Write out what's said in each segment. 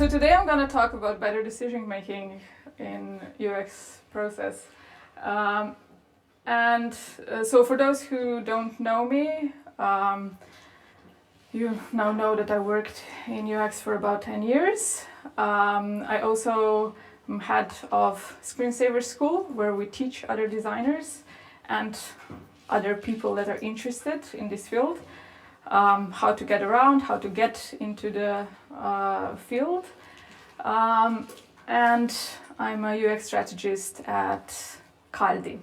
So today I'm going to talk about better decision making in UX process. So for those who don't know me, you now know that I worked in UX for about 10 years. I also am head of Screensaver School, where we teach other designers and other people that are interested in this field how to get around, how to get into the field. And I'm a UX strategist at Kaldi,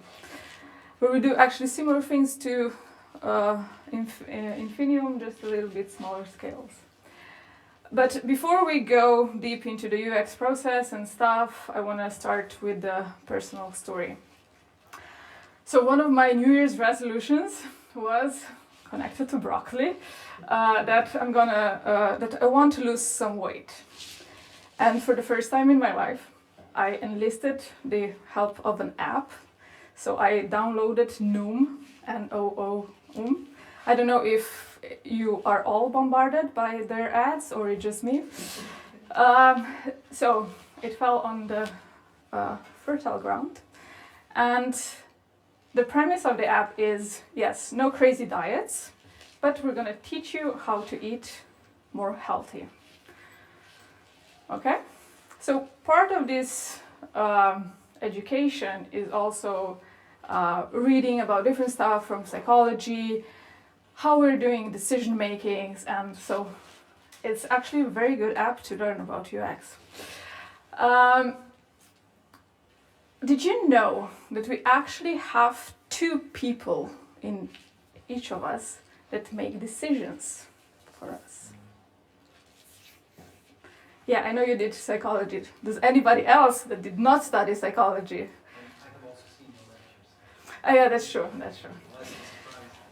where we do actually similar things to Infinum, just a little bit smaller scales. But before we go deep into the UX process and stuff, I want to start with the personal story. So one of my New Year's resolutions was connected to broccoli, that I want to lose some weight. And for the first time in my life, I enlisted the help of an app. So I downloaded Noom, N-O-O-M. I don't know if you are all bombarded by their ads or it's just me. So it fell on the fertile ground. And the premise of the app is, yes, no crazy diets, but we're going to teach you how to eat more healthy. Okay? So part of this education is also reading about different stuff from psychology, how we're doing decision makings, and so it's actually a very good app to learn about UX. Did you know that we actually have two people in each of us that make decisions for us? Yeah, I know you did psychology. Does anybody else that did not study psychology? I have also seen your lectures. Oh yeah, that's true, that's true.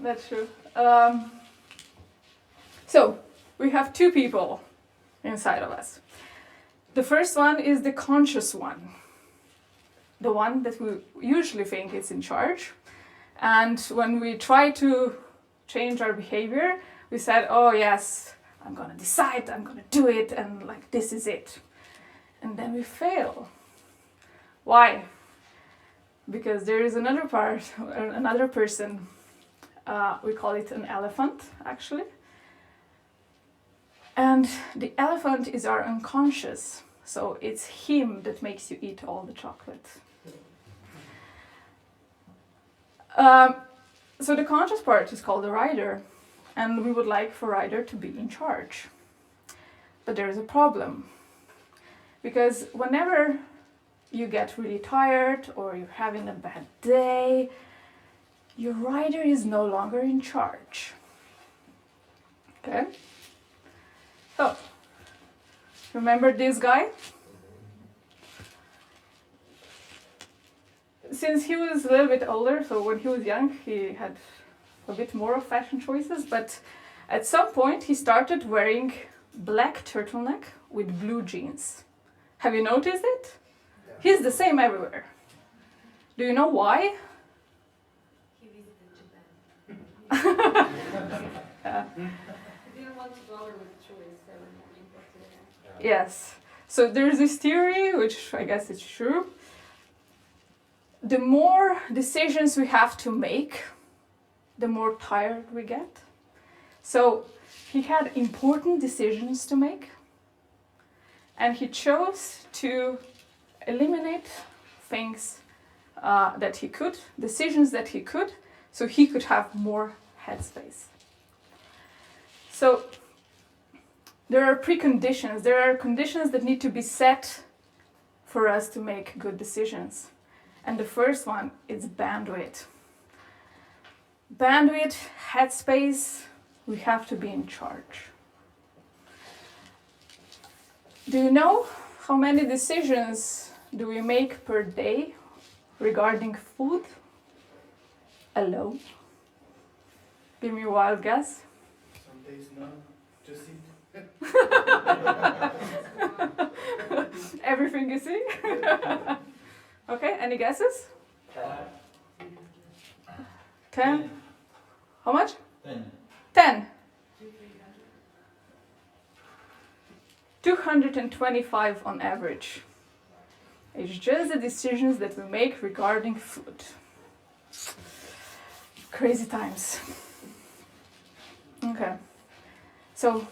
That's true. So, we have two people inside of us. The first one is the conscious one. The one that we usually think is in charge. And when we try to change our behavior, we said, oh yes, I'm going to decide, I'm going to do it, and like this is it. And then we fail. Why? Because there is another part, another person, we call it an elephant, actually. And the elephant is our unconscious. So it's him that makes you eat all the chocolate. So the conscious part is called the rider, and we would like for rider to be in charge. But there is a problem, because whenever you get really tired or you're having a bad day, your rider is no longer in charge. Okay? So, remember this guy? Since he was a little bit older, so when he was young, he had a bit more of fashion choices, but at some point he started wearing black turtleneck with blue jeans. Have you noticed it? Yeah. He's the same everywhere. Do you know why? He visited Japan. Yeah. He didn't want to bother with choice, they were more interested in it. Yes. So there's this theory, which I guess is true. The more decisions we have to make, the more tired we get. So he had important decisions to make, and he chose to eliminate things that he could, decisions that he could, so he could have more headspace. So there are preconditions, there are conditions that need to be set for us to make good decisions. And the first one is bandwidth. Bandwidth, headspace, we have to be in charge. Do you know how many decisions do we make per day regarding food alone? Give me a wild guess. Some days none, just eat. Everything you see? Okay, any guesses? 10? How much? 10. 10. 200 225 on average. It's just the decisions that we make regarding food. Crazy times. Okay, so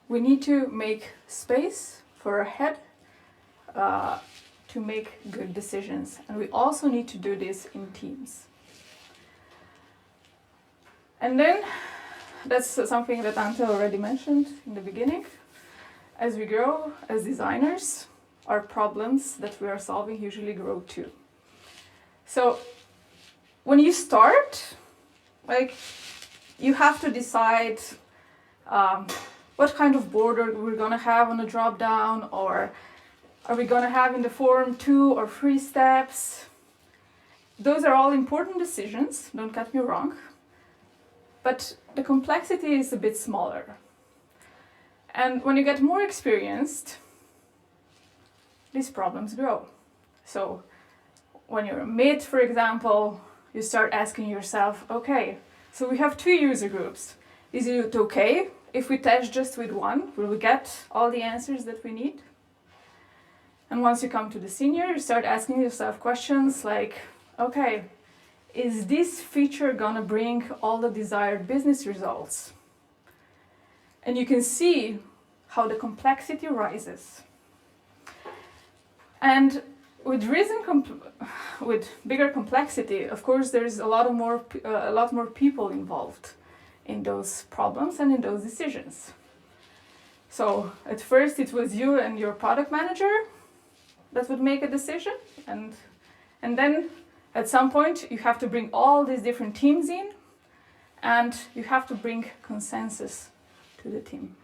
we need to make space for our head to make good decisions. And we also need to do this in teams. And then, that's something that Ante already mentioned in the beginning. As we grow as designers, our problems that we are solving usually grow too. So, when you start, like, you have to decide what kind of border we're gonna have on a drop down, or are we gonna have in the form 2 or 3 steps? Those are all important decisions, don't get me wrong, but the complexity is a bit smaller. And when you get more experienced, these problems grow. So when you're a mid, for example, you start asking yourself, okay, so we have 2 user groups. Is it okay if we test just with one? Will we get all the answers that we need? And once you come to the senior, you start asking yourself questions like, okay, is this feature gonna bring all the desired business results? And you can see how the complexity rises. And with bigger complexity, of course, there's a lot more people involved in those problems and in those decisions. So at first it was you and your product manager that would make a decision, and then at some point you have to bring all these different teams in, and you have to bring consensus to the team.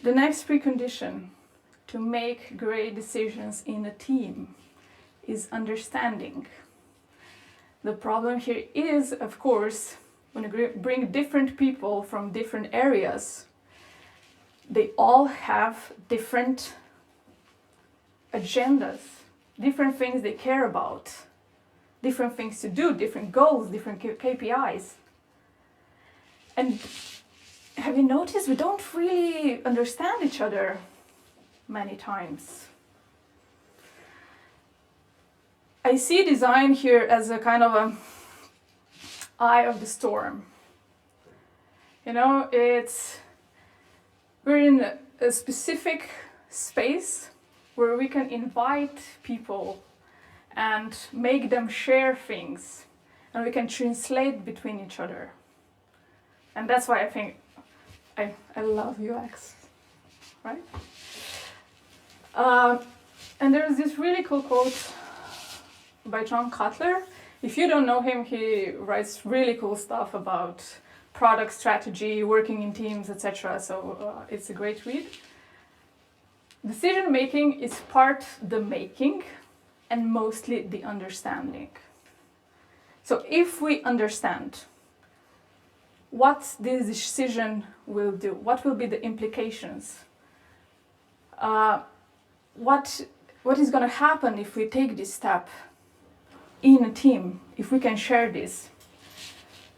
The next precondition to make great decisions in a team is understanding. The problem here is, of course, when you bring different people from different areas, they all have different agendas, different things they care about, different things to do, different goals, different KPIs. And have you noticed we don't really understand each other many times? I see design here as a kind of an eye of the storm. You know, we're in a specific space where we can invite people and make them share things, and we can translate between each other. And that's why I think I love UX, right? And there's this really cool quote by John Cutler. If you don't know him, he writes really cool stuff about product strategy, working in teams, etc. So it's a great read. Decision making is part the making and mostly the understanding. So if we understand what this decision will do, what will be the implications, what is going to happen if we take this step in a team, if we can share this,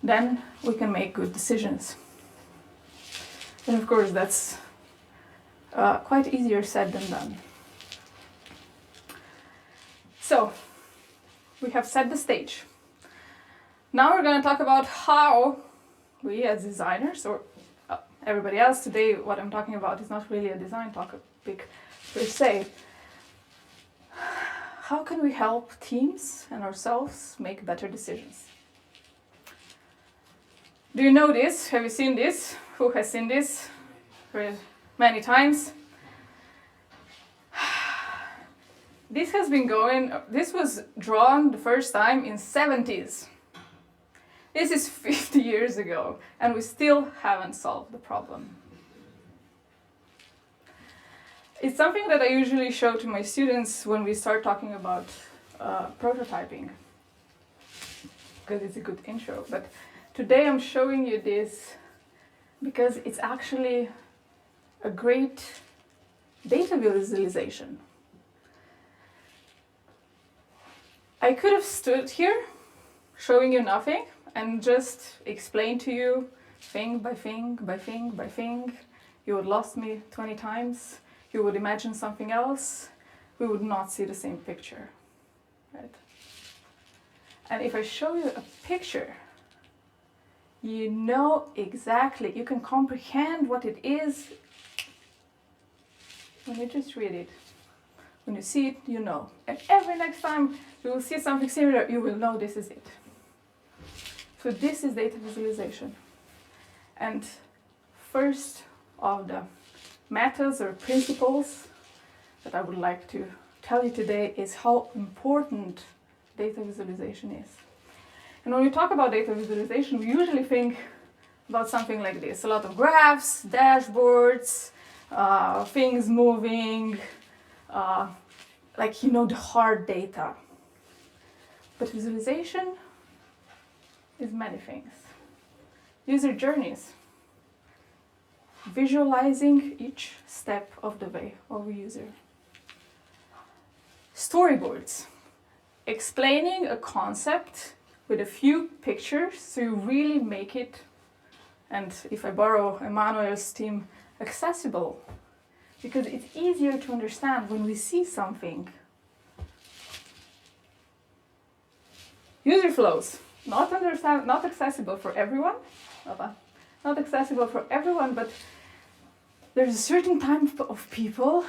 then we can make good decisions. And of course, that's quite easier said than done. So, we have set the stage. Now we're going to talk about how we as designers, or everybody else, today what I'm talking about is not really a design topic per se. How can we help teams and ourselves make better decisions? Do you know this? Have you seen this? Who has seen this? Many times. This was drawn the first time in 70s. This is 50 years ago, and we still haven't solved the problem. It's something that I usually show to my students when we start talking about prototyping, because it's a good intro. But today I'm showing you this because it's actually a great data visualization. I could have stood here showing you nothing and just explain to you thing by thing by thing by thing. You would lost me 20 times. You would imagine something else. We would not see the same picture, right? And if I show you a picture, you know exactly, you can comprehend what it is when you just read it. When you see it, you know. And every next time you will see something similar, you will know this is it. So this is data visualization. And first of the methods or principles that I would like to tell you today is how important data visualization is. And when we talk about data visualization, we usually think about something like this. A lot of graphs, dashboards, things moving, like, you know, the hard data. But visualization is many things. User journeys. Visualizing each step of the way of a user. Storyboards. Explaining a concept with a few pictures so you really make it, and if I borrow Emmanuel's team, accessible. Because it's easier to understand when we see something. User flows. Not accessible for everyone. Not accessible for everyone, but there's a certain type of people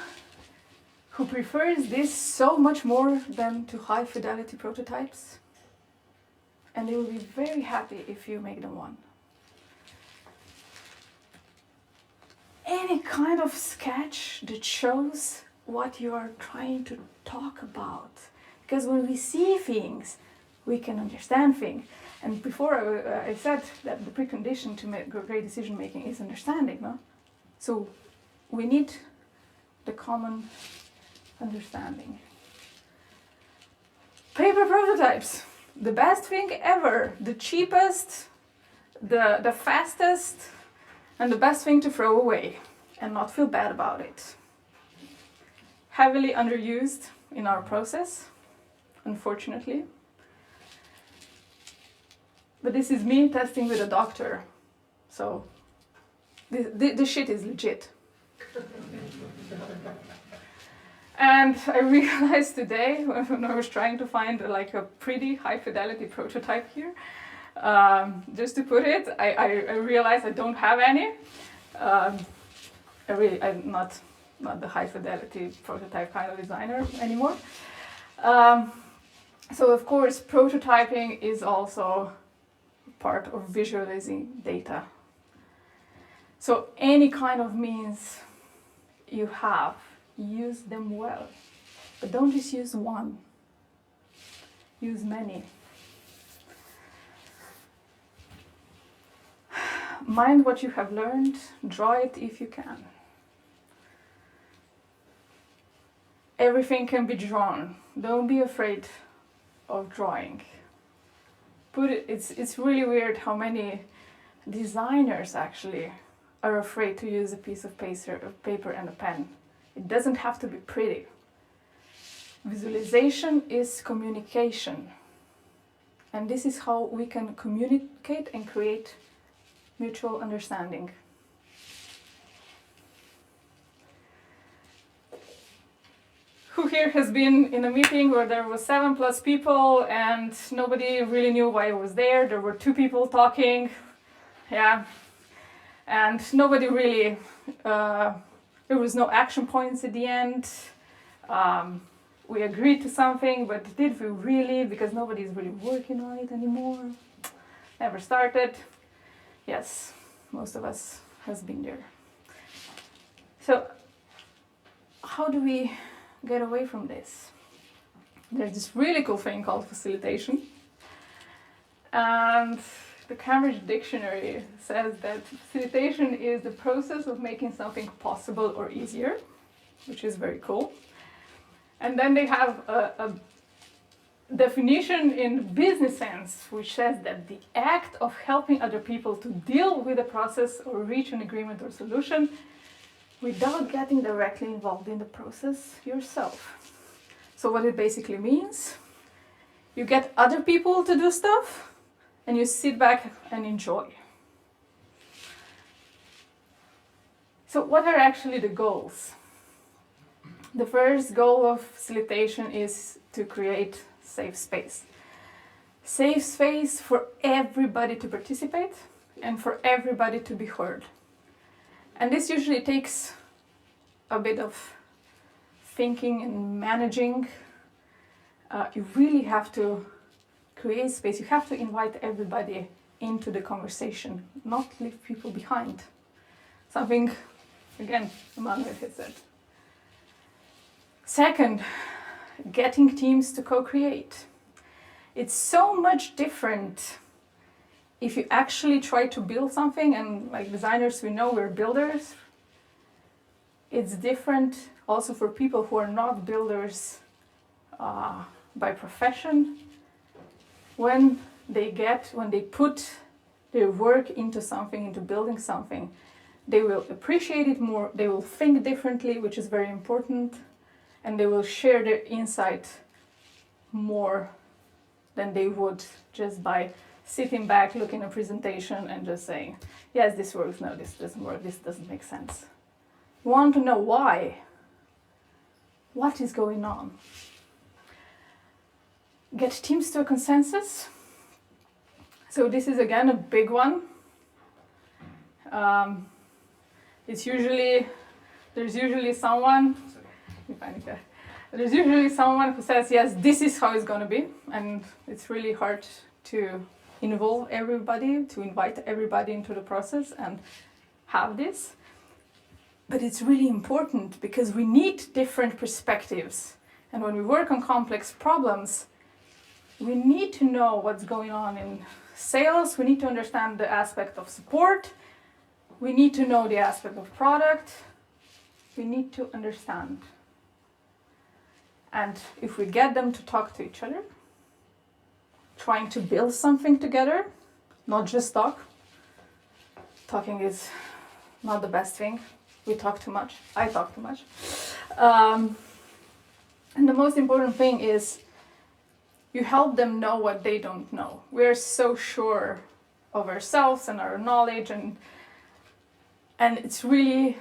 who prefers this so much more than to high-fidelity prototypes. And they will be very happy if you make them one. Any kind of sketch that shows what you are trying to talk about. Because when we see things, we can understand things. And before I said that the precondition to make great decision making is understanding, no? So we need the common understanding. Paper prototypes. The best thing ever, the cheapest, the fastest, and the best thing to throw away and not feel bad about it. Heavily underused in our process, unfortunately. But this is me testing with a doctor, so the shit is legit. And I realized today, when I was trying to find like a pretty high-fidelity prototype here, just to put it, I realized I don't have any. I'm not the high-fidelity prototype kind of designer anymore. So of course, prototyping is also part of visualizing data. So any kind of means you have, use them well, but don't just use one. Use many. Mind what you have learned, draw it if you can. Everything can be drawn. Don't be afraid of drawing. It's really weird how many designers actually are afraid to use a piece of paper and a pen. It doesn't have to be pretty. Visualization is communication. And this is how we can communicate and create mutual understanding. Who here has been in a meeting where there was 7+ people and nobody really knew why I was there? There were 2 people talking, yeah, and nobody really, there was no action points at the end. We agreed to something, but did we really? Because nobody's really working on it anymore. Never started. Yes, most of us has been there. So, how do we get away from this? There's this really cool thing called facilitation. And the Cambridge Dictionary says that facilitation is the process of making something possible or easier, which is very cool. And then they have a definition in business sense, which says that the act of helping other people to deal with a process or reach an agreement or solution without getting directly involved in the process yourself. So what it basically means, you get other people to do stuff and you sit back and enjoy. So what are actually the goals? The first goal of facilitation is to create safe space. Safe space for everybody to participate and for everybody to be heard. And this usually takes a bit of thinking and managing. You really have to create space. You have to invite everybody into the conversation, not leave people behind. Something, again, Emmanuel has said. Second, getting teams to co-create. It's so much different if you actually try to build something, and like designers, we know we're builders. It's different also for people who are not builders by profession. When they put their work into something, into building something, they will appreciate it more, they will think differently, which is very important, and they will share their insight more than they would just by sitting back, looking at a presentation and just saying, yes, this works, no, this doesn't work, this doesn't make sense. You want to know why. What is going on? Get teams to a consensus. So this is again a big one. There's usually someone who says, yes, this is how it's going to be, and it's really hard to involve everybody, to invite everybody into the process and have this. But it's really important because we need different perspectives, and when we work on complex problems, we need to know what's going on in sales, we need to understand the aspect of support, we need to know the aspect of product, we need to understand. And if we get them to talk to each other, trying to build something together, not just talk. Talking is not the best thing. We talk too much. I talk too much. And the most important thing is you help them know what they don't know. We're so sure of ourselves and our knowledge, and it's really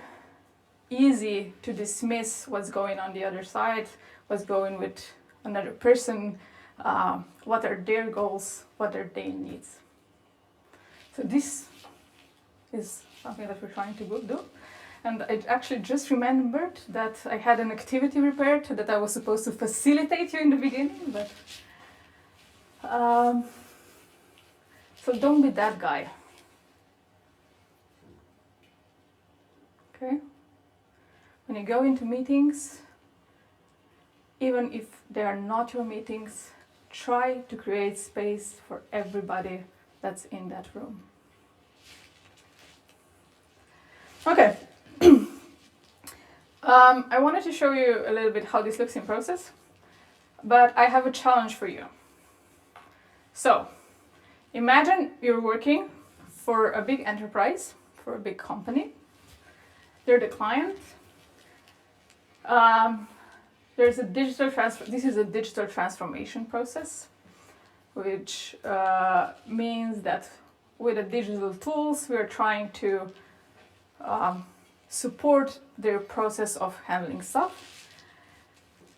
easy to dismiss what's going on the other side, what's going with another person, what are their goals, what are their needs. So this is something that we're trying to do. And I actually just remembered that I had an activity prepared that I was supposed to facilitate you in the beginning, but so don't be that guy. Okay? When you go into meetings, even if they are not your meetings, try to create space for everybody that's in that room. Okay. I wanted to show you a little bit how this looks in process, but I have a challenge for you. So, imagine you're working for a big enterprise, for a big company. They're the client. There's a digital this is a digital transformation process, which means that with the digital tools, we are trying to support their process of handling stuff.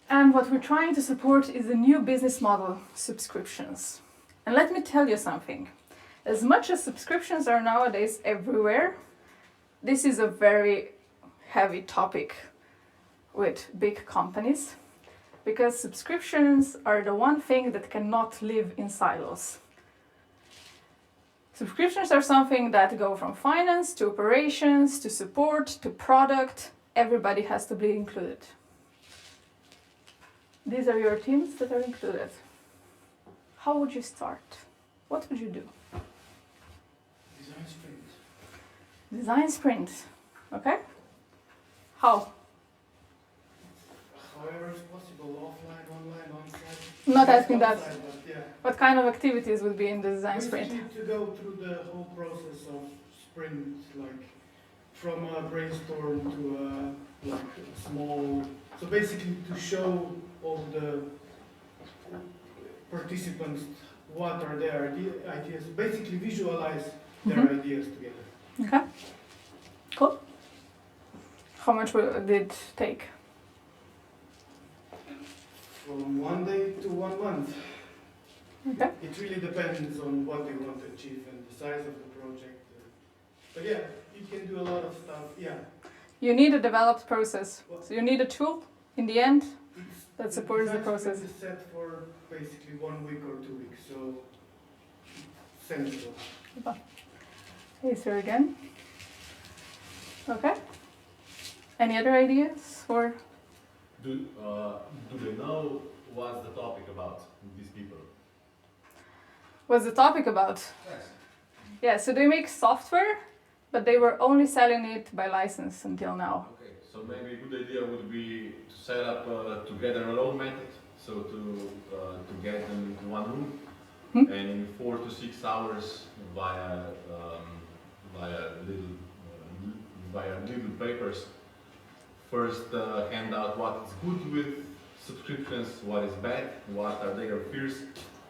And what we're trying to support is the new business model, subscriptions. And let me tell you something. As much as subscriptions are nowadays everywhere, this is a very heavy topic with big companies, because subscriptions are the one thing that cannot live in silos. Subscriptions are something that go from finance to operations to support to product. Everybody has to be included. These are your teams that are included. How would you start? What would you do? Design sprint. Design sprint. Okay? How? However it's possible, offline, online, on-site. Not asking that. On-site, but yeah. What kind of activities would be in the design sprint? Basically to go through the whole process of sprint, like from a brainstorm to a like a small. So basically to show all the participants what are their ideas. Basically visualize their ideas together. Okay. Cool. How much did it take? From 1 day to 1 month. Okay. It really depends on what they want to achieve and the size of the project. But yeah, you can do a lot of stuff. Yeah. You need a developed process. Well, So you need a tool in the end it's- that supports the design process. sprint is set for basically 1 week or 2 weeks, so sensible. Is there again? Okay. Any other ideas or? Do they know what's the topic about, these people? What's the topic about? Yes. Yeah, so they make software, but they were only selling it by license until now. Okay, so maybe a good idea would be to set up together a load method, so to get them into one room, and in 4 to 6 hours via little papers. First, hand out what is good with subscriptions, what is bad, what are their fears,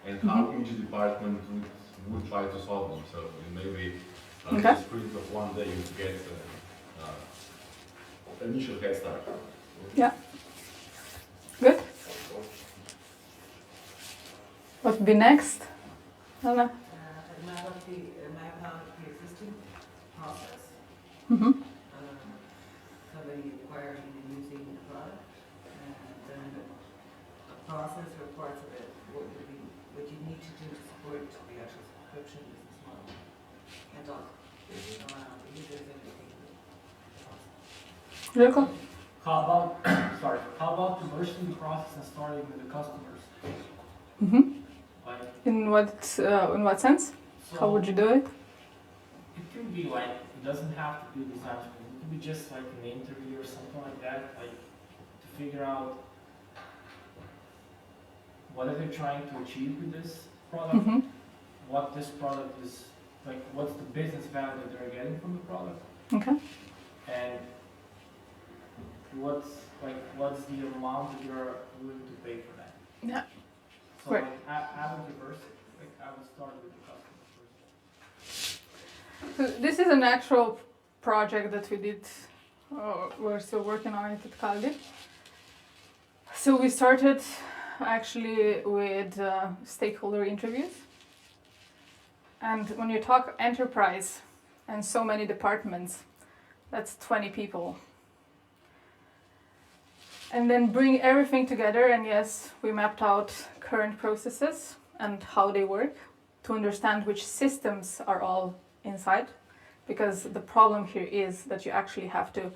and how each department would try to solve them. So maybe Okay. a sprint of 1 day you get initial head start. Yeah. Good. What would be next? Anna? map out the existing process. Mm-hmm. Somebody acquiring and using the product, and then a process or parts of it, what you need to do to support the actual subscription business model, and all the users and everything. Jelko? How about, sorry, how about reversing the process and starting with the customers? Mm-hmm. Like, In what sense? so How would you do it? it can be like, it doesn't have to be design sprint. It can be just like an interview or something like that, like to figure out what are they trying to achieve with this product, Mm-hmm. what this product is, like what's the business value that they're getting from the product, Okay. and what's the amount that you're willing to pay for that. Yeah. So Right. like, I would reverse it. Like I would start with the customer first. So this is an actual project that we did. We're still working on it at Kaldi. So we started actually with stakeholder interviews. And when you talk enterprise and so many departments, that's 20 people. And then bring everything together, and yes, we mapped out current processes and how they work to understand which systems are all inside, because the problem here is that you actually have to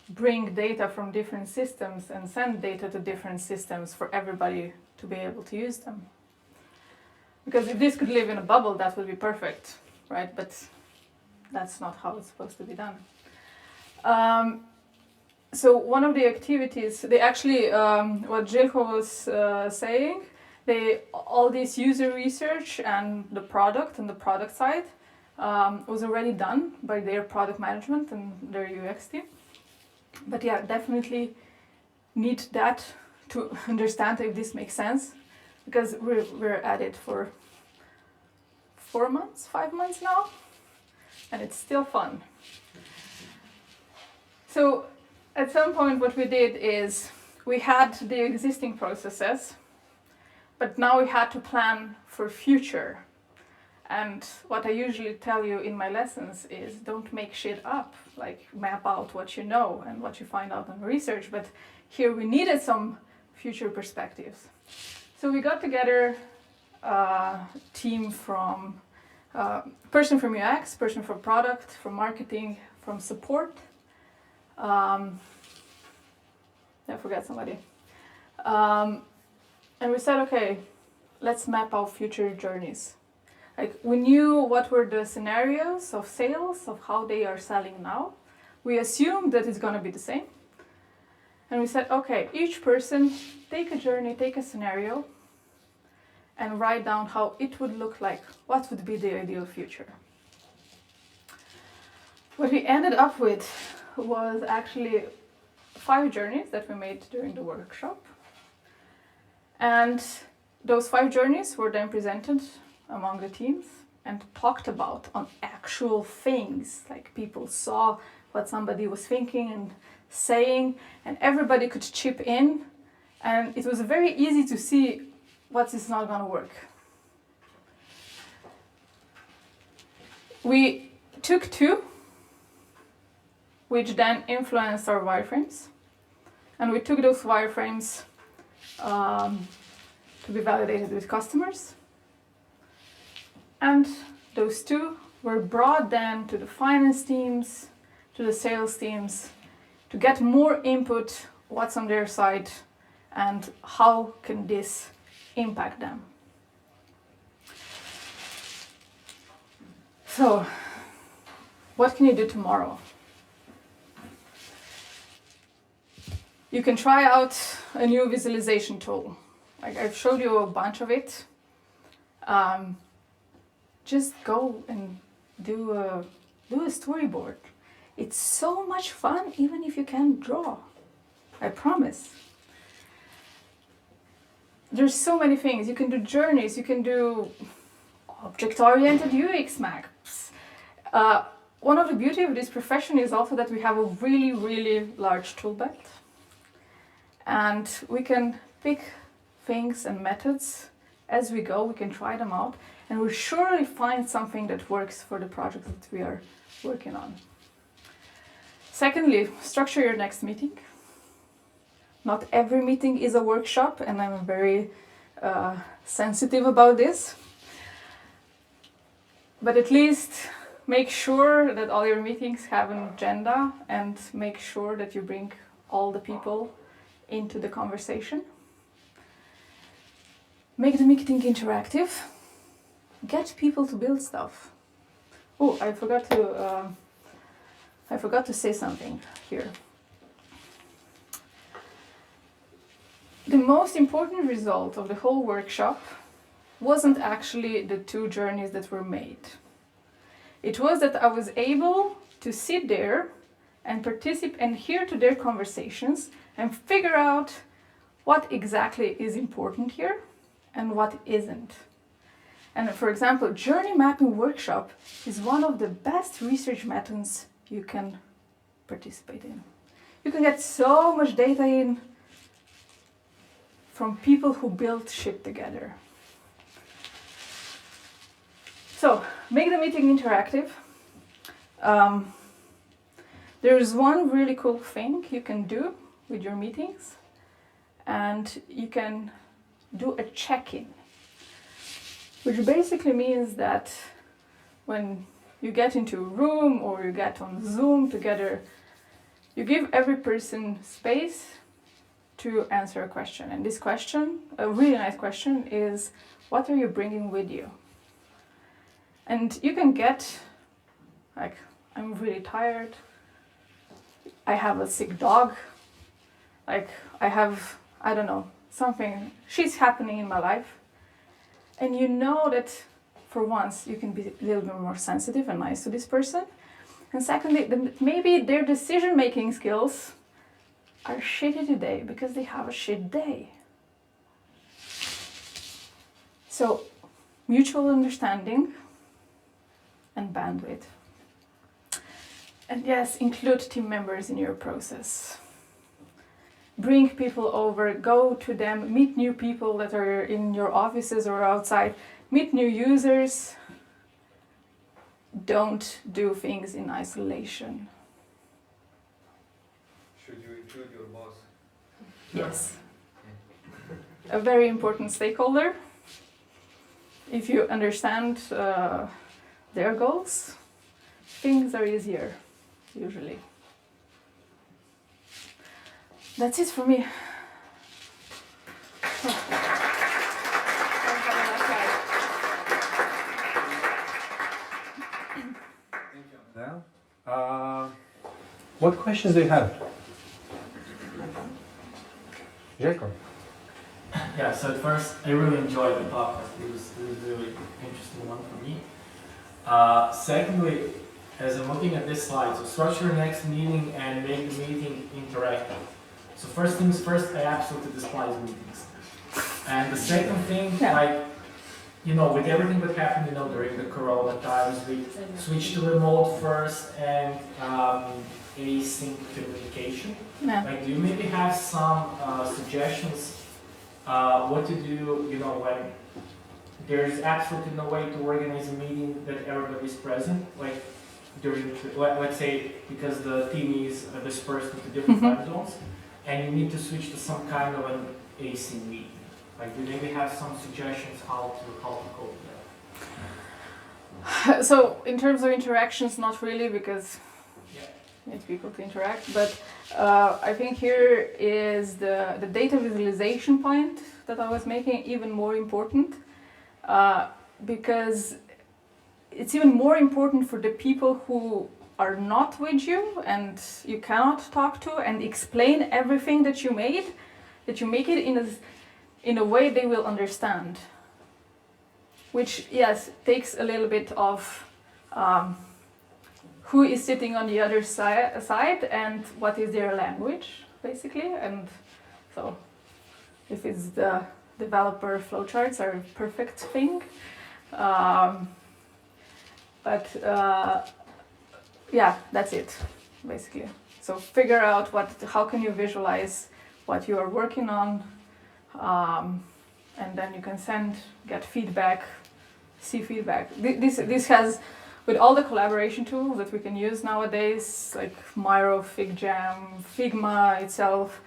bring data from different systems and send data to different systems for everybody to be able to use them. Because if this could live in a bubble, that would be perfect, right? But that's not how it's supposed to be done. So one of the activities, they actually, what Jelko was saying, all this user research and the product side was already done by their product management and their UX team. But yeah, definitely need that to understand if this makes sense, because we're at it for 4 months, 5 months now, and it's still fun. So at some point what we did is we had the existing processes, but now we had to plan for future. And what I usually tell you in my lessons is don't make shit up, like map out what you know and what you find out on research, but here we needed some future perspectives. So we got together a team from person from UX, person from product, from marketing, from support. I forgot somebody. And we said, okay, let's map out future journeys. Like we knew what were the scenarios of sales, of how they are selling now. We assumed that it's going to be the same. And we said, okay, each person take a journey, take a scenario, and write down how it would look like. What would be the ideal future? What we ended up with was actually 5 journeys that we made during the workshop. And those 5 journeys were then presented among the teams and talked about on actual things. Like people saw what somebody was thinking and saying, and everybody could chip in, and it was very easy to see what is not going to work. We took two, which then influenced our wireframes, and we took those wireframes to be validated with customers, and those two were brought then to the finance teams, to the sales teams, to get more input, what's on their side, and how can this impact them. So, what can you do tomorrow? You can try out a new visualization tool. Like I've showed you a bunch of it. Just go and do a storyboard. It's so much fun, even if you can't draw. I promise. There's so many things. You can do journeys. You can do object-oriented UX maps. One of the beauty of this profession is also that we have a really, really large tool belt. And we can pick things and methods as we go. We can try them out. And we'll surely find something that works for the project that we are working on. Secondly, structure your next meeting. Not every meeting is a workshop, and I'm very sensitive about this. But at least make sure that all your meetings have an agenda, and make sure that you bring all the people into the conversation. Make the meeting interactive. Get people to build stuff. Oh, I forgot to say something here. The most important result of the whole workshop wasn't actually the two journeys that were made. It was that I was able to sit there and participate and hear to their conversations and figure out what exactly is important here and what isn't. And for example, journey mapping workshop is one of the best research methods you can participate in. You can get so much data in from people who build shit together. So, make the meeting interactive. There's one really cool thing you can do with your meetings, and you can do a check-in, which basically means that when you get into a room or you get on Zoom together, you give every person space to answer a question. And this question, a really nice question, is what are you bringing with you? And you can get, like, I'm really tired, I have a sick dog, like I have, I don't know, something, shit's happening in my life. And you know that for once you can be a little bit more sensitive and nice to this person. And secondly, maybe their decision-making skills are shitty today because they have a shit day. So, mutual understanding and bandwidth. And yes, include team members in your process. Bring people over, go to them, meet new people that are in your offices or outside, meet new users. Don't do things in isolation. Should you include your boss? Yes. A very important stakeholder. If you understand their goals, things are easier, usually. That's it for me. What questions do you have? Jacob? Yeah, so at first, I really enjoyed the talk. It was a really interesting one for me. Secondly, as I'm looking at this slide, so structure your next meeting and make the meeting interactive. So first things first, I absolutely despise meetings. And the second thing, like, you know, with everything that happened, during the Corona times, we switched to remote first, and async communication. Yeah. Like, do you maybe have some suggestions what to do, when there's absolutely no way to organize a meeting that everybody's present, like during, let's say, because the team is dispersed into different time zones, and you need to switch to some kind of an async meeting. Like, do you maybe have some suggestions how to cope with that? So in terms of interactions, not really, because Yeah. you need people to interact. But I think here is the data visualization point that I was making even more important, because it's even more important for the people who are not with you and you cannot talk to and explain everything that you made, that you make it in a way they will understand. Which, yes, takes a little bit of who is sitting on the other side and what is their language, basically. And so if it's the developer, flowcharts are a perfect thing. Yeah, that's it, basically. So figure out how can you visualize what you are working on, and then you can get feedback, see feedback. This has, with all the collaboration tools that we can use nowadays, like Miro, FigJam, Figma itself,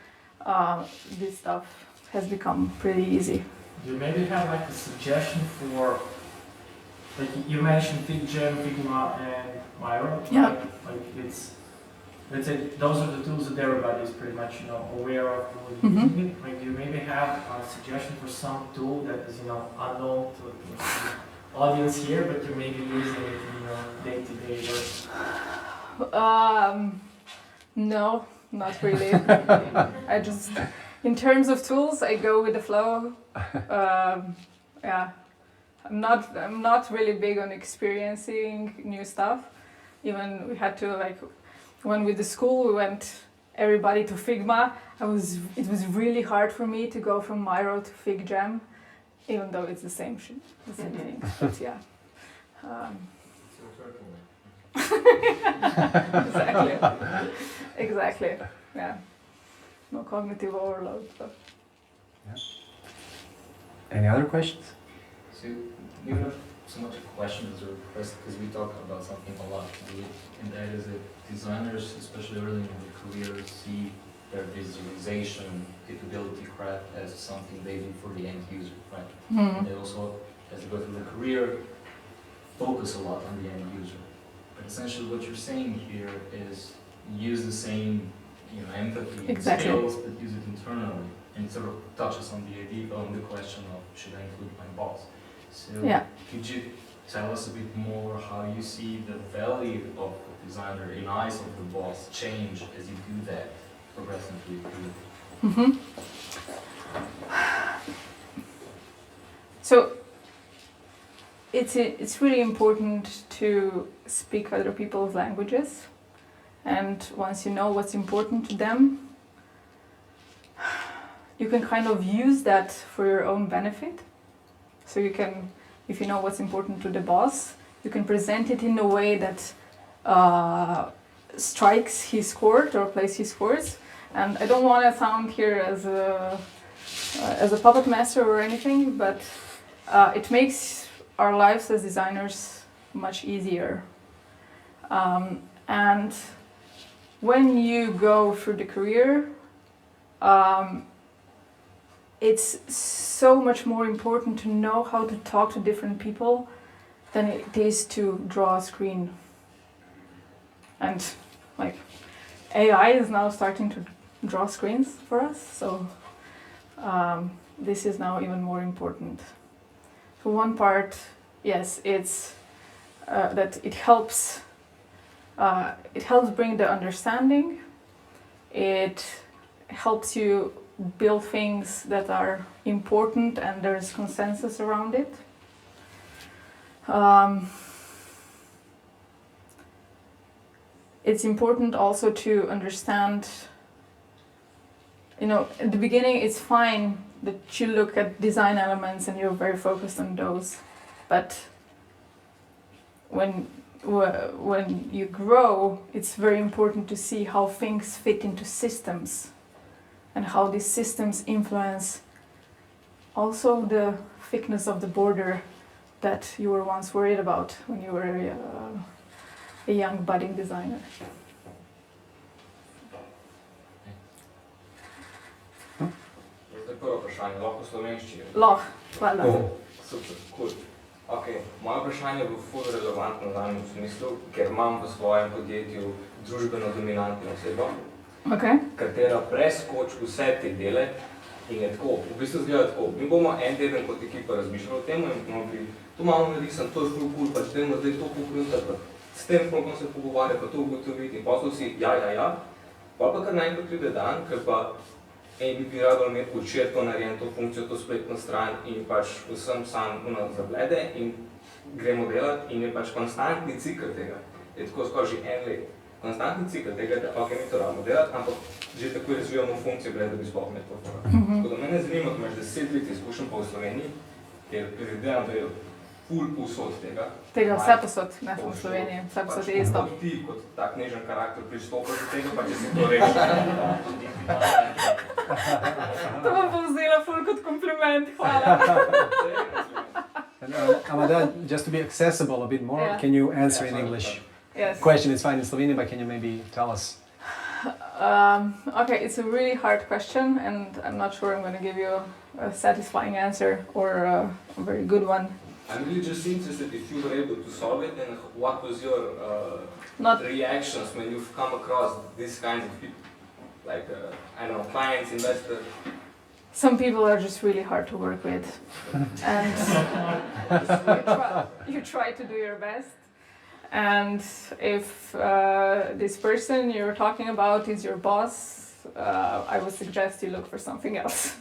this stuff has become pretty easy. Do you maybe have like a suggestion for, like you mentioned FigJam, Figma, and Miro? Yeah. Like it's, let's say those are the tools that everybody is pretty much aware of when using it. Like, do you maybe have a suggestion for some tool that is unknown to the audience here, but you're maybe using it in day to day work? No, not really. I just, in terms of tools, I go with the flow. Yeah, I'm not really big on experiencing new stuff. Even we had to, like, when with the school we went everybody to Figma. It was really hard for me to go from Miro to FigJam, even though it's the same thing. But yeah. Exactly. Yeah. No cognitive overload. So. Yeah. Any other questions? So you have so much questions or requests because we talk about something a lot, and that is that designers, especially early in their career, see their visualization capability craft as something they do for the end user, right? And they also, as they go through their career, focus a lot on the end user. But essentially what you're saying here is use the same empathy and skills, but use it internally, and sort of touches on the idea, on the question of should I include my boss? So could you tell us a bit more how you see the value of the designer in eyes of the boss change as you do that progressively? So it's really important to speak other people's languages, and once you know what's important to them, you can kind of use that for your own benefit. So you can, if you know what's important to the boss, you can present it in a way that strikes his chord or plays his chords. And I don't want to sound here as a puppet master or anything, but it makes our lives as designers much easier. And when you go through the career, it's so much more important to know how to talk to different people than it is to draw a screen. And like AI is now starting to draw screens for us, so this is now even more important. For one part, yes, it's that it helps bring the understanding. It helps you build things that are important and there's consensus around it. It's important also to understand, at the beginning it's fine that you look at design elements and you're very focused on those, but when when you grow, it's very important to see how things fit into systems and how these systems influence also the thickness of the border that you were once worried about when you were a young budding designer. Zdaj prvo vprašanje, lahko v slovenščini? Lahko, hvala. Super, cool. Ok, moje vprašanje bo ful relevantno zame v smislu, ker imam v svojem podjetju družbeno dominantno osebo, katera preskoči vse te dele in je tako, v bistvu zgleda tako, mi bomo en teden kot ekipa razmišljali o tem in bomo bili, to imamo narisan, to je ful cool, pač dajmo zdaj to pokrutati, s tem folkom se pogovarja, pa to ugotoviti in pa so vsi, ja, pa kar naenkrat pride dan, ker pa bi rado imeti početko narejen to funkcijo, to spletno stran in pač vsem sam zablede in gremo delati in je pač konstantni cikl tega. Je tako skoraj že en let. Konstantni cikl tega, da ok, mi to rabimo delati, ampak že tako razvijamo funkcijo, da bi sploh imeti to fora. Tako da mene zanima, ko imaš 10 let izkušen pa v Sloveniji, ker predvidevam, da je ful povsod tega. Tega vse posod, ne samo v Sloveniji, vse posod je isto. Pač ti kot tak nežen karakter pristopaš do tega, pa če si to reči. To bom povzela ful kot kompliment, hvala. Amedea, just to be accessible a bit more, can you answer in English? Yes. Question is fine in Slovenian, but can you maybe tell us? Okay, it's a really hard question, and I'm not sure I'm going to give you a satisfying answer or a very good one. I'm really just interested if you were able to solve it and what was your reactions when you've come across these kinds of people, like, I don't know, clients, investors. Some people are just really hard to work with, and you try to do your best. And if this person you're talking about is your boss, I would suggest you look for something else.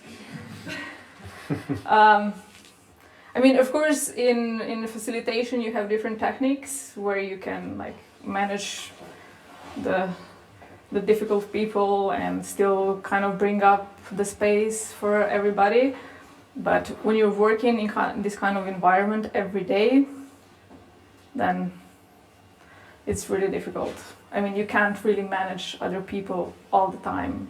I mean, of course, in facilitation you have different techniques where you can like manage the difficult people and still kind of bring up the space for everybody. But when you're working in this kind of environment every day, then it's really difficult. I mean, you can't really manage other people all the time.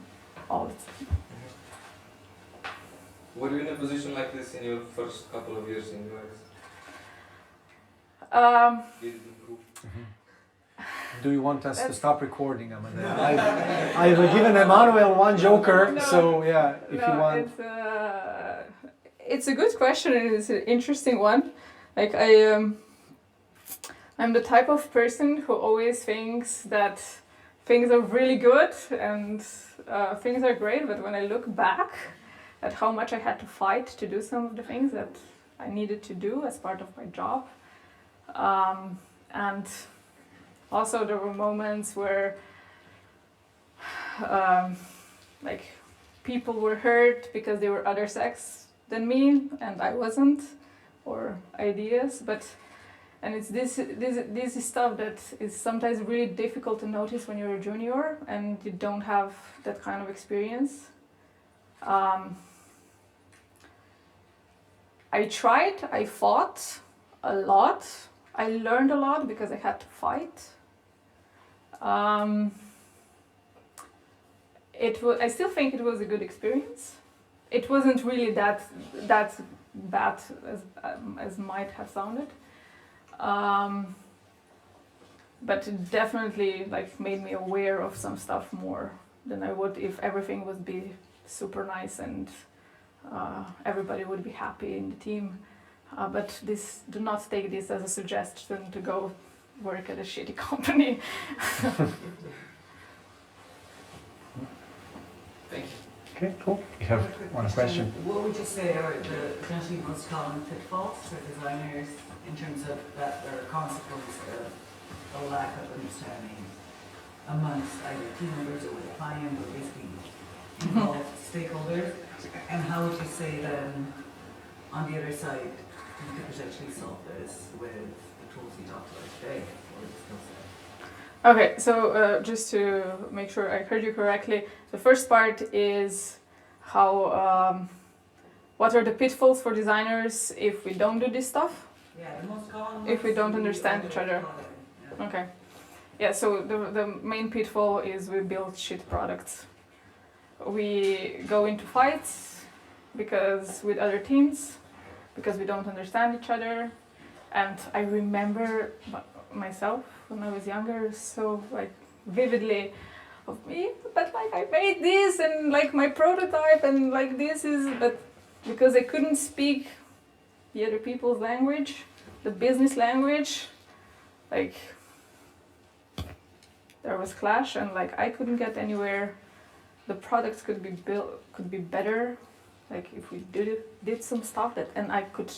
Were you in a position like this in your first couple of years in UX? Did it improve? Do you want us to stop recording, Amedea? I've given Emmanuel one joker, so yeah, if you want. It's a good question and it's an interesting one. Like I'm the type of person who always thinks that things are really good and things are great, but when I look back at how much I had to fight to do some of the things that I needed to do as part of my job, and also there were moments where like people were hurt because they were other sex than me and I wasn't, or ideas, and it's this stuff that is sometimes really difficult to notice when you're a junior and you don't have that kind of experience. I tried, I fought a lot, I learned a lot because I had to fight. I still think it was a good experience. It wasn't really that bad as might have sounded. But it definitely like made me aware of some stuff more than I would if everything would be super nice and everybody would be happy in the team. But do not take this as a suggestion to go work at a shitty company. Thank you. Okay, cool. You have one question. What would you say are the potentially most common pitfalls for designers in terms of that are a consequence of a lack of understanding amongst either team members or with a client or basically involved stakeholders? And how would you say then, on the other side, you could potentially solve this with the tools you talked about today or the skill set? Okay, so just to make sure I heard you correctly, the first part is how, what are the pitfalls for designers if we don't do this stuff? Yeah, the most common if we don't ones would be understand each other. Yeah. Okay. Yeah, so the main pitfall is we build shit products. We go into fights with other teams because we don't understand each other. And I remember myself when I was younger so like vividly of me, but like I made this and like my prototype and like this is, but because I couldn't speak the other people's language, the business language, like there was clash and like I couldn't get anywhere. The products could be better, like if we did some stuff that and I could,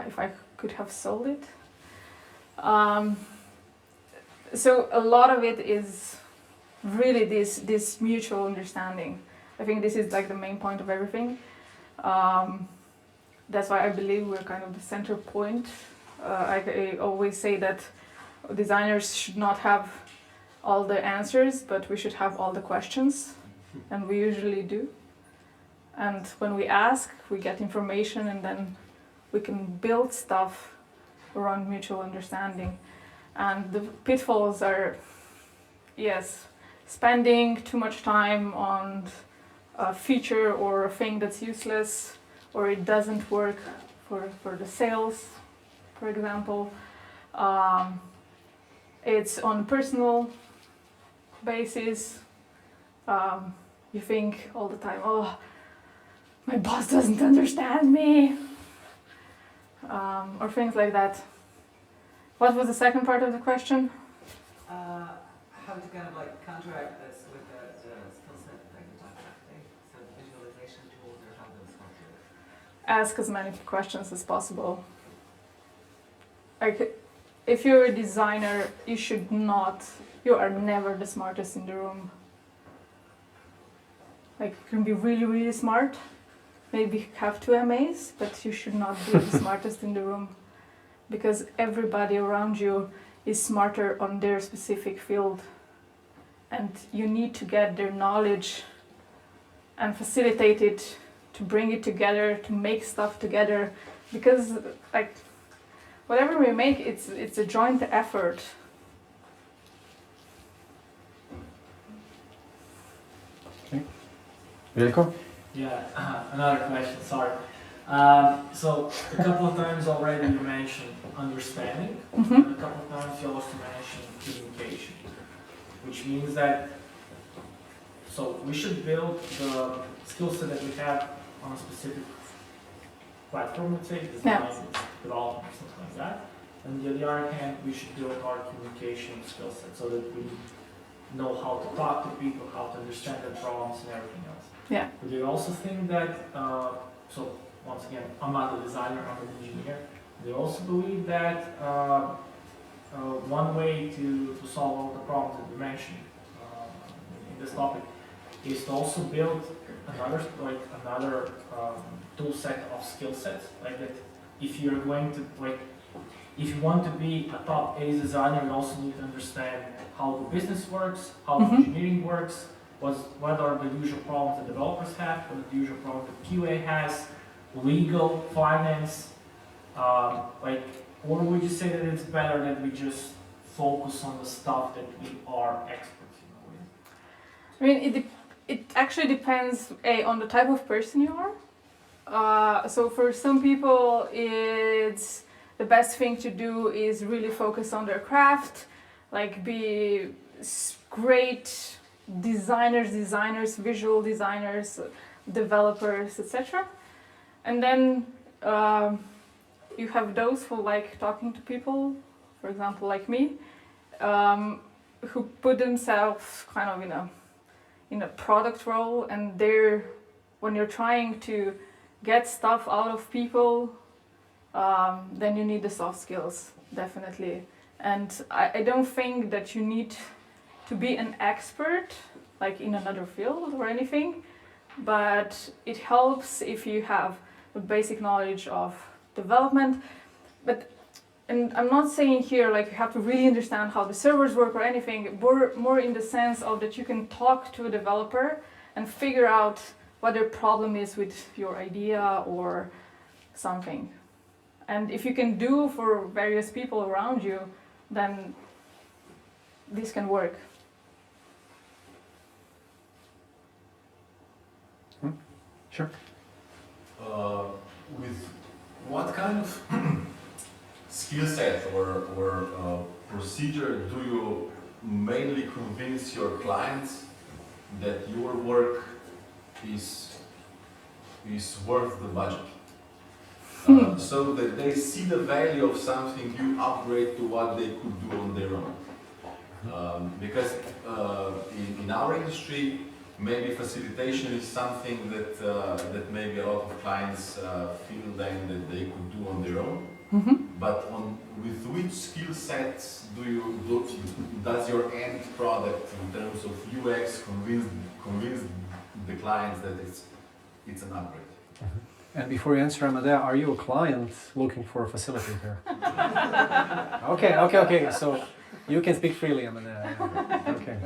if I could have sold it. So a lot of it is really this mutual understanding. I think this is like the main point of everything. That's why I believe we're kind of the center point. I always say that designers should not have all the answers, but we should have all the questions, and we usually do. And when we ask, we get information, and then we can build stuff around mutual understanding. And the pitfalls are, yes, spending too much time on a feature or a thing that's useless, or it doesn't work for the sales, for example. It's on personal basis. You think all the time, oh, my boss doesn't understand me, or things like that. What was the second part of the question? How to kind of like counteract this with the skill set that you talked about today? So the visualization tools or how those work. Ask as many questions as possible. Like, if you're a designer, you are never the smartest in the room. Like, you can be really, really smart, maybe have 2 MAs, but you should not be the smartest in the room. Because everybody around you is smarter on their specific field. And you need to get their knowledge and facilitate it, to bring it together, to make stuff together. Because like whatever we make, it's a joint effort. Okay. Veljko? Yeah, another question, sorry. So a couple of times already you mentioned understanding, and a couple of times you also mentioned communication, which means that, so we should build the skill set that we have on a specific platform, let's say, design, development, something like that. And on the other hand, we should build our communication skill set so that we know how to talk to people, how to understand their problems and everything else. Yeah. But do you also think that, so once again, I'm not a designer, I'm an engineer. They also believe that one way to solve all the problems that we mentioned in this topic is to also build another tool set of skill sets. Like that, if you're going to if you want to be a top A designer, you also need to understand how the business works, how the engineering works, what are the usual problems that developers have, what are the usual problems that QA has, legal, finance, or would you say that it's better that we just focus on the stuff that we are experts in? I mean, it actually depends on the type of person you are. So for some people, it's the best thing to do is really focus on their craft, like be great designers, visual designers, developers, etc. And then you have those who like talking to people, for example, like me, who put themselves kind of in a product role, and when you're trying to get stuff out of people, then you need the soft skills, definitely. And I don't think that you need to be an expert, like in another field or anything, but it helps if you have a basic knowledge of development. And I'm not saying here like you have to really understand how the servers work or anything, more in the sense of that you can talk to a developer and figure out what their problem is with your idea or something. And if you can do for various people around you, then this can work. Sure. With what kind of skill set or procedure do you mainly convince your clients that your work is worth the budget? So that they see the value of something you upgrade to what they could do on their own. Because in our industry, maybe facilitation is something that maybe a lot of clients feel then that they could do on their own. But with which skill sets does your end product in terms of UX convince the clients that it's an upgrade? And before you answer, Amedea, are you a client looking for a facilitator? Okay. So you can speak freely, Amedea. Yeah. Okay.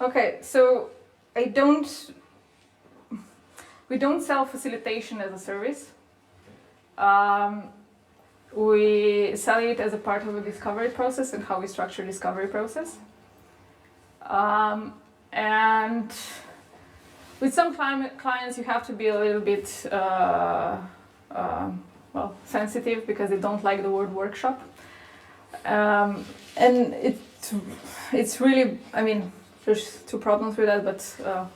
Okay, so we don't sell facilitation as a service. We sell it as a part of a discovery process and how we structure discovery process. And with some clients, you have to be a little bit sensitive because they don't like the word workshop. And it's really, I mean, there's two problems with that, but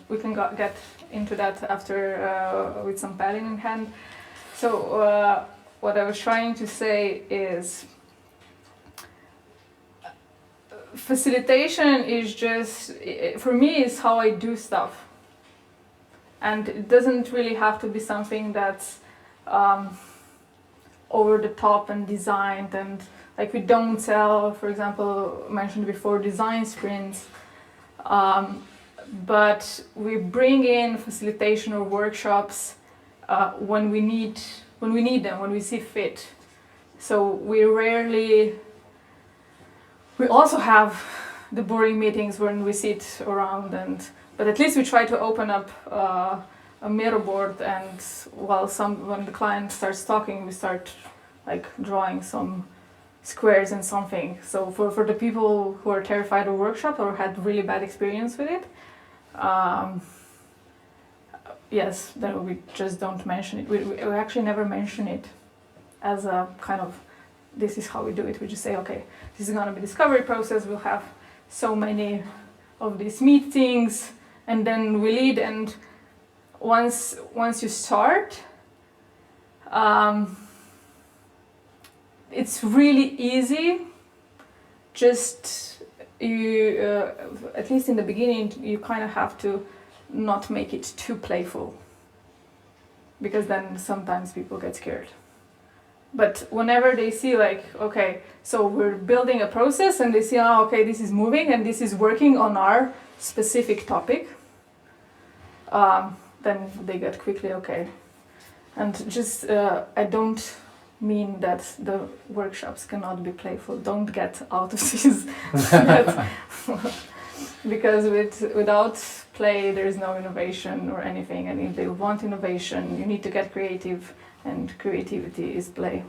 we can get into that after with some padding in hand. So what I was trying to say is facilitation is just, for me, is how I do stuff. And it doesn't really have to be something that's over the top and designed, and like we don't sell, for example, mentioned before, design sprints. But we bring in facilitation or workshops when we need them, when we see fit. So we also have the boring meetings when we sit around, but at least we try to open up a mirror board, and when the client starts talking, we start like drawing some squares and something. So for the people who are terrified of workshop or had really bad experience with it, yes, then we just don't mention it. We actually never mention it as a kind of, this is how we do it. We just say, okay, this is going to be discovery process. We'll have so many of these meetings, and then we lead. And once you start, it's really easy. Just you, at least in the beginning, you kind of have to not make it too playful, because then sometimes people get scared. But whenever they see like, okay, so we're building a process, and they see, oh, okay, this is moving and this is working on our specific topic, then they get quickly okay. And just, I don't mean that the workshops cannot be playful. Don't get out of this. Because without play, there is no innovation or anything. And if they want innovation, you need to get creative, and creativity is play.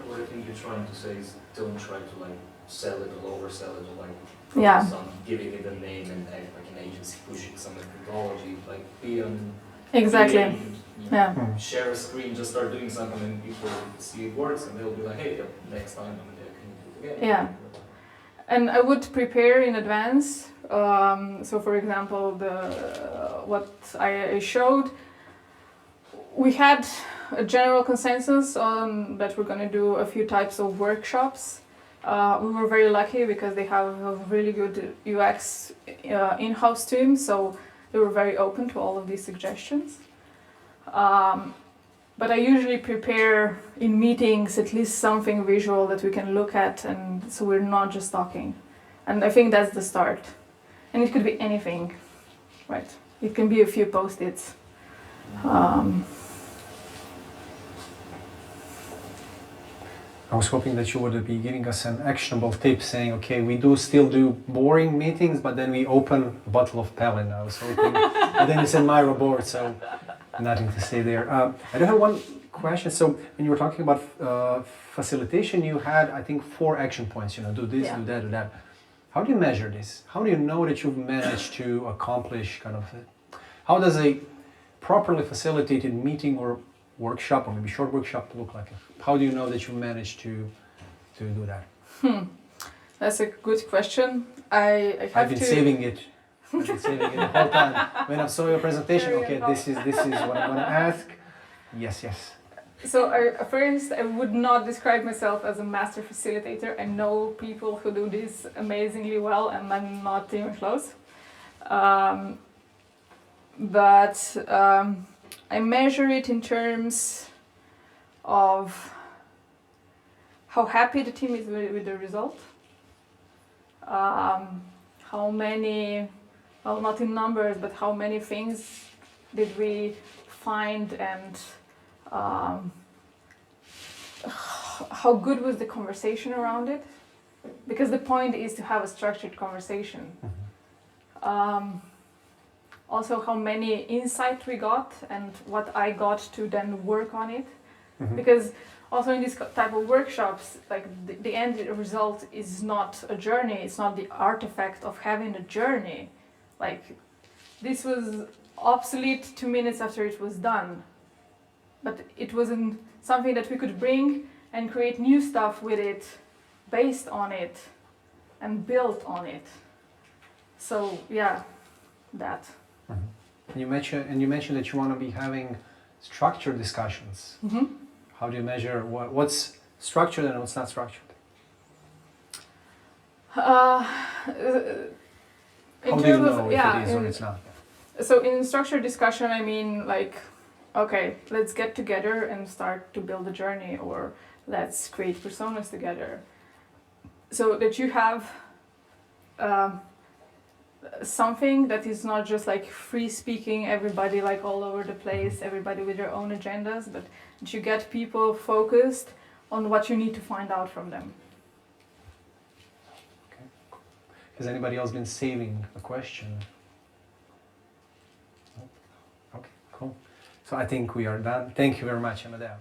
What I think you're trying to say is don't try to like sell it or oversell it, or like Yeah. focus on giving it a name and act like an agency pushing some methodology. Like be on. Exactly. Yeah. Share a screen, just start doing something, and people see it works, and they'll be like, hey, next time I'm there, can you do it again? Yeah. And I would prepare in advance. So, for example, what I showed, we had a general consensus on that we're going to do a few types of workshops. We were very lucky because they have a really good UX in-house team, so they were very open to all of these suggestions. But I usually prepare in meetings at least something visual that we can look at, and so we're not just talking. And I think that's the start. And it could be anything, right? It can be a few post-its. I was hoping that you would be giving us an actionable tip, saying, okay, we still do boring meetings, but then we open a bottle of Pelin. I was hoping, and then you said Miro board, so Nothing to say there. I do have one question. So when you were talking about facilitation, you had, I think, 4 action points. You know, do this, do that, do that. How do you measure this? How do you know that you've managed to accomplish kind of? How does a properly facilitated meeting or workshop, or maybe short workshop, look like? How do you know that you managed to do that? That's a good question. I've been saving it. I've been saving it the whole time. When I saw your presentation, okay, this is what I'm going to ask. Yes. So first, I would not describe myself as a master facilitator. I know people who do this amazingly well, and I'm not even close. But I measure it in terms of how happy the team is with the result. How many, well, not in numbers, but how many things did we find, and how good was the conversation around it? Because the point is to have a structured conversation. Also, how many insight we got and what I got to then work on it. Because also in this type of workshops, like the end result is not a journey, it's not the artifact of having a journey. Like, this was obsolete 2 minutes after it was done. But it wasn't something that we could bring and create new stuff with it, based on it, and built on it. So yeah, that. And you mentioned that you want to be having structured discussions. How do you measure what's structured and what's not structured? How do you know if it is or it's not? So in structured discussion, I mean, like, okay, let's get together and start to build a journey, or let's create personas together. So that you have something that is not just like free speaking, everybody like all over the place, everybody with their own agendas, but that you get people focused on what you need to find out from them. Okay. Has anybody else been saving a question? Okay, cool. So I think we are done. Thank you very much, Amedea.